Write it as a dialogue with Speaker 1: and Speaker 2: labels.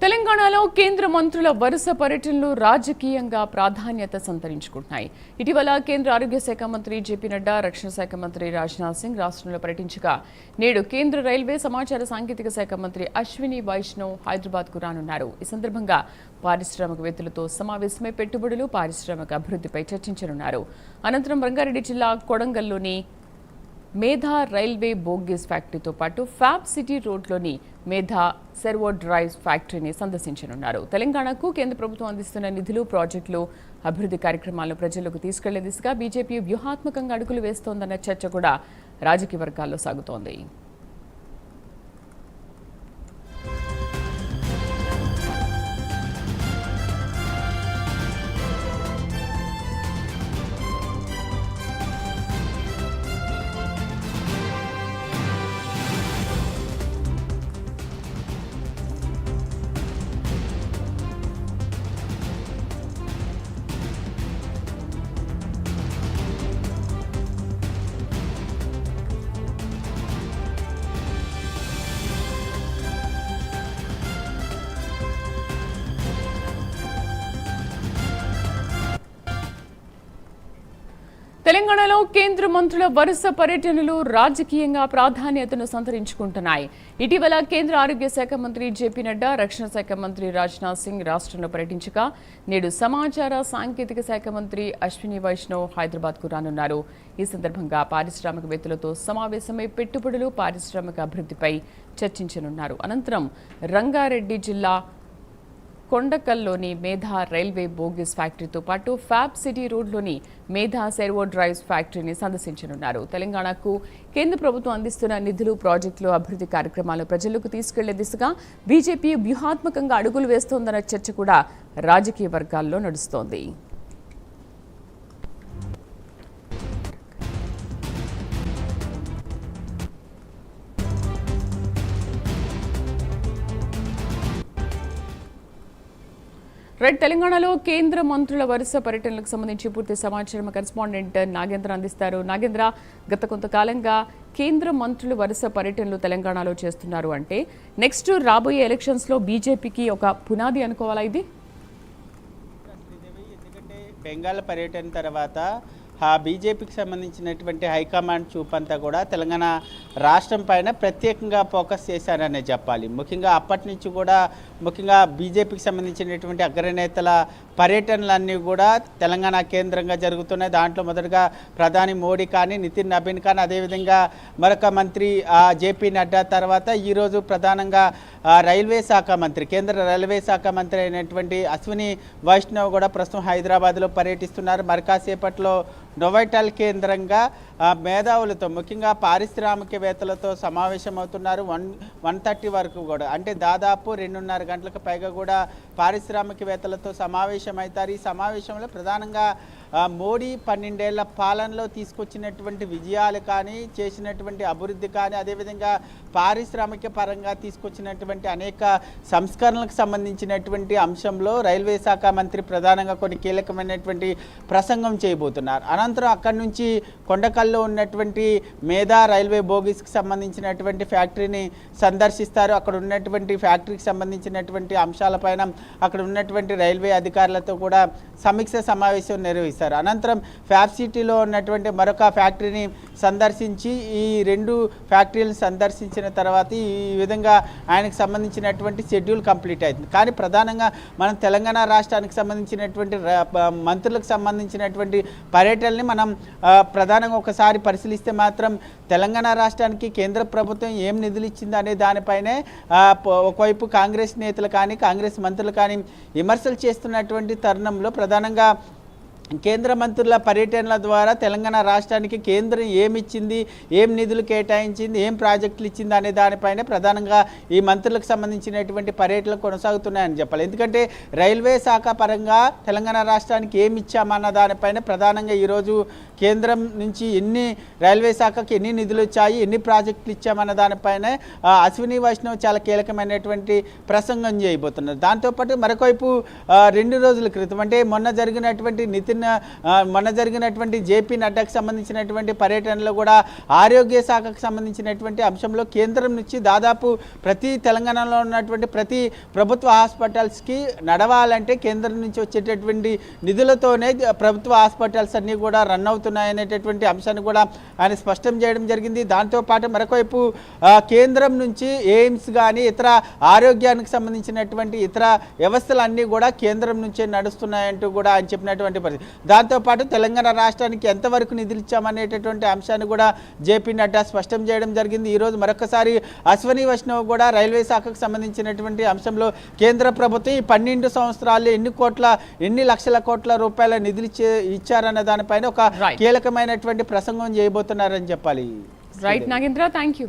Speaker 1: తెలంగాణలో కేంద్ర మంత్రుల వరుస పర్యటనలు రాజకీయంగా ప్రాధాన్యత సంతరించుకుంటున్నాయి. ఇటీవల కేంద్ర ఆరోగ్య శాఖ మంత్రి జేపీ నడ్డా, రక్షణ శాఖ మంత్రి రాజ్నాథ్ సింగ్ రాష్ట్రంలో పర్యటించగా నేడు కేంద్ర రైల్వే సమాచార సాంకేతిక శాఖ మంత్రి అశ్విని వైష్ణవ్ హైదరాబాద్కు రానున్నారు. ఈ సందర్భంగా పారిశ్రామికవేత్తలతో సమావేశమై పెట్టుబడులు, పారిశ్రామిక అభివృద్ధిపై చర్చించనున్నారు. అనంతరం రంగారెడ్డి జిల్లా కొడంగల్లోని మేధా రైల్వే బోగీస్ ఫ్యాక్టరీతో పాటు ఫ్యాబ్ సిటీ రోడ్లోని మేధా సెర్వో డ్రైవ్స్ ఫ్యాక్టరీని సందర్శించనున్నారు. తెలంగాణకు కేంద్ర ప్రభుత్వం అందిస్తున్న నిధులు, ప్రాజెక్టులు, అభివృద్ధి కార్యక్రమాలను ప్రజలకు తీసుకెళ్లే దిశగా బీజేపీ వ్యూహాత్మకంగా అడుగులు వేస్తోందన్న చర్చ కూడా రాజకీయ వర్గాల్లో సాగుతోంది. తెలంగాణలో కేంద్ర మంత్రుల వరుస పర్యటనలు రాజకీయంగా ప్రాధాన్యతను సంతరించుకుంటున్నాయి. ఇటీవల కేంద్ర ఆరోగ్య శాఖ మంత్రి జేపీ నడ్డా, రక్షణ శాఖ మంత్రి రాజ్నాథ్ సింగ్ రాష్ట్రంలో పర్యటించగా నేడు సమాచార సాంకేతిక శాఖ మంత్రి అశ్విని వైష్ణవ్ హైదరాబాద్కు రానున్నారు. ఈ సందర్భంగా పారిశ్రామికవేత్తలతో సమావేశమై పెట్టుబడులు, పారిశ్రామిక అభివృద్ధిపై చర్చించనున్నారు. అనంతరం రంగారెడ్డి జిల్లా కొండకల్లోని మేధా రైల్వే బోగీస్ ఫ్యాక్టరీతో పాటు ఫ్యాబ్ సిటీ రోడ్లోని మేధా సెర్వో డ్రైవ్స్ ఫ్యాక్టరీని సందర్శించనున్నారు. తెలంగాణకు కేంద్ర ప్రభుత్వం అందిస్తున్న నిధులు, ప్రాజెక్టులు, అభివృద్ధి కార్యక్రమాలను ప్రజలకు తీసుకెళ్లే దిశగా బీజేపీ వ్యూహాత్మకంగా అడుగులు వేస్తోందన్న చర్చ కూడా రాజకీయ వర్గాల్లో నడుస్తోంది. తెలంగాణలో కేంద్ర మంత్రుల వరుస పర్యటనలకు సంబంధించి పూర్తి సమాచారం కరెస్పాండెంట్ నాగేంద్ర అందిస్తారు. నాగేంద్ర, గత కొంతకాలంగా కేంద్ర మంత్రులు వరుస పర్యటనలు తెలంగాణలో చేస్తున్నారు అంటే నెక్స్ట్ రాబోయే ఎలక్షన్స్ లో బీజేపీకి ఒక పునాది అనుకోవాలా ఇది?
Speaker 2: ఎందుకంటే బెంగాల్ పర్యటన తర్వాత బీజేపీకి సంబంధించినటువంటి హైకమాండ్ చూపంతా కూడా తెలంగాణ రాష్ట్రం పైన ప్రత్యేకంగా ఫోకస్ చేశారనే చెప్పాలి. ముఖ్యంగా అప్పటి నుంచి కూడా ముఖ్యంగా బీజేపీకి సంబంధించినటువంటి అగ్రనేతల పర్యటనలన్నీ కూడా తెలంగాణ కేంద్రంగా జరుగుతున్నాయి. దాంట్లో మొదటగా ప్రధాని మోడీ కానీ, నితిన్ నబీన్ కానీ, అదేవిధంగా మరొక మంత్రి జేపీ నడ్డా తర్వాత ఈరోజు ప్రధానంగా రైల్వే శాఖ మంత్రి, కేంద్ర రైల్వే శాఖ మంత్రి అయినటువంటి అశ్విని వైష్ణవ్ కూడా ప్రస్తుతం హైదరాబాద్లో పర్యటిస్తున్నారు. మరికాసేపట్లో నోవైటల్ కేంద్రంగా మేధావులతో, ముఖ్యంగా పారిశ్రామికవేత్తలతో సమావేశమవుతున్నారు. 1:30 వరకు కూడా, అంటే దాదాపు 2:30 గంటలకు పైగా కూడా పారిశ్రామికవేత్తలతో సమావేశమవుతారు. ఈ సమావేశంలో ప్రధానంగా మోడీ 12 ఏళ్ల పాలనలో తీసుకొచ్చినటువంటి విజయాలు కానీ, చేసినటువంటి అభివృద్ధి కానీ, అదేవిధంగా పారిశ్రామిక పరంగా తీసుకొచ్చినటువంటి అనేక సంస్కరణలకు సంబంధించినటువంటి అంశంలో రైల్వే శాఖ మంత్రి ప్రధానంగా కొన్ని కీలకమైనటువంటి ప్రసంగం చేయబోతున్నారు. అనంతరం అక్కడి నుంచి కొండకల్లో ఉన్నటువంటి మేధా రైల్వే బోగీస్కి సంబంధించినటువంటి ఫ్యాక్టరీని సందర్శిస్తారు. అక్కడ ఉన్నటువంటి ఫ్యాక్టరీకి సంబంధించినటువంటి అంశాలపైన అక్కడ ఉన్నటువంటి రైల్వే అధికారులతో కూడా సమీక్ష సమావేశం నిర్వహిస్తారు. అనంతరం ఫ్యాబ్ సిటీలో ఉన్నటువంటి మరొక ఫ్యాక్టరీని సందర్శించి ఈ 2 ఫ్యాక్టరీలను సందర్శించిన తర్వాత ఈ విధంగా ఆయనకు సంబంధించినటువంటి షెడ్యూల్ కంప్లీట్ అవుతుంది. కానీ ప్రధానంగా మనం తెలంగాణ రాష్ట్రానికి సంబంధించినటువంటి మంత్రులకు సంబంధించినటువంటి పర్యటనని మనం ప్రధానంగా ఒకసారి పరిశీలిస్తే మాత్రం తెలంగాణ రాష్ట్రానికి కేంద్ర ప్రభుత్వం ఏం నిధులు ఇచ్చింది అనే దానిపైనే ఒకవైపు కాంగ్రెస్ నేతలు కానీ, కాంగ్రెస్ మంత్రులు కానీ విమర్శలు చేస్తున్నటువంటి తరుణంలో ప్రధానంగా కేంద్ర మంత్రుల పర్యటనల ద్వారా తెలంగాణ రాష్ట్రానికి కేంద్రం ఏమిచ్చింది, ఏం నిధులు కేటాయించింది, ఏం ప్రాజెక్టులు ఇచ్చింది అనే దానిపైనే ప్రధానంగా ఈ మంత్రులకు సంబంధించినటువంటి పర్యటనలు కొనసాగుతున్నాయని చెప్పాలి. ఎందుకంటే రైల్వే శాఖ పరంగా తెలంగాణ రాష్ట్రానికి ఏమి ఇచ్చామన్న దానిపైన ప్రధానంగా ఈరోజు కేంద్రం నుంచి రైల్వే శాఖకి ఎన్ని నిధులు వచ్చాయి, ఎన్ని ప్రాజెక్టులు ఇచ్చామన్న దానిపైన అశ్విని వైష్ణవ్ చాలా కీలకమైనటువంటి ప్రసంగం చేయబోతున్నారు. దాంతోపాటు మరొకవైపు 2 రోజుల క్రితం అంటే మొన్న జరిగినటువంటి నితిన్ మొన్న జరిగినటువంటి జేపీ నడ్డాకు సంబంధించినటువంటి పర్యటనలో కూడా ఆరోగ్య శాఖకు సంబంధించినటువంటి అంశంలో కేంద్రం నుంచి దాదాపు ప్రతి తెలంగాణలో ఉన్నటువంటి ప్రతి ప్రభుత్వ హాస్పిటల్స్కి నడవాలంటే కేంద్రం నుంచి వచ్చేటటువంటి నిధులతోనే ప్రభుత్వ హాస్పిటల్స్ అన్నీ కూడా రన్ అవుతున్నాయనేటటువంటి అంశాన్ని కూడా ఆయన స్పష్టం చేయడం జరిగింది. దాంతోపాటు మరొకవైపు కేంద్రం నుంచి ఎయిమ్స్ కానీ ఇతర ఆరోగ్యానికి సంబంధించినటువంటి ఇతర వ్యవస్థలన్నీ కూడా కేంద్రం నుంచే నడుస్తున్నాయంటూ కూడా ఆయన చెప్పినటువంటి పరిస్థితి. దాంతోపాటు తెలంగాణ రాష్ట్రానికి ఎంతవరకు నిధులు ఇచ్చామనేటటువంటి అంశాన్ని కూడా జేపీ నడ్డా స్పష్టం చేయడం జరిగింది. ఈరోజు మరొకసారి అశ్వని వైష్ణవ్ కూడా రైల్వే శాఖకు సంబంధించినటువంటి అంశంలో కేంద్ర ప్రభుత్వం ఈ 12 సంవత్సరాలు ఎన్ని లక్షల కోట్ల రూపాయల నిధులు ఇచ్చారన్న దానిపైన ఒక కీలకమైనటువంటి ప్రసంగం చేయబోతున్నారని చెప్పాలి.
Speaker 1: Right Nagendra, thank you.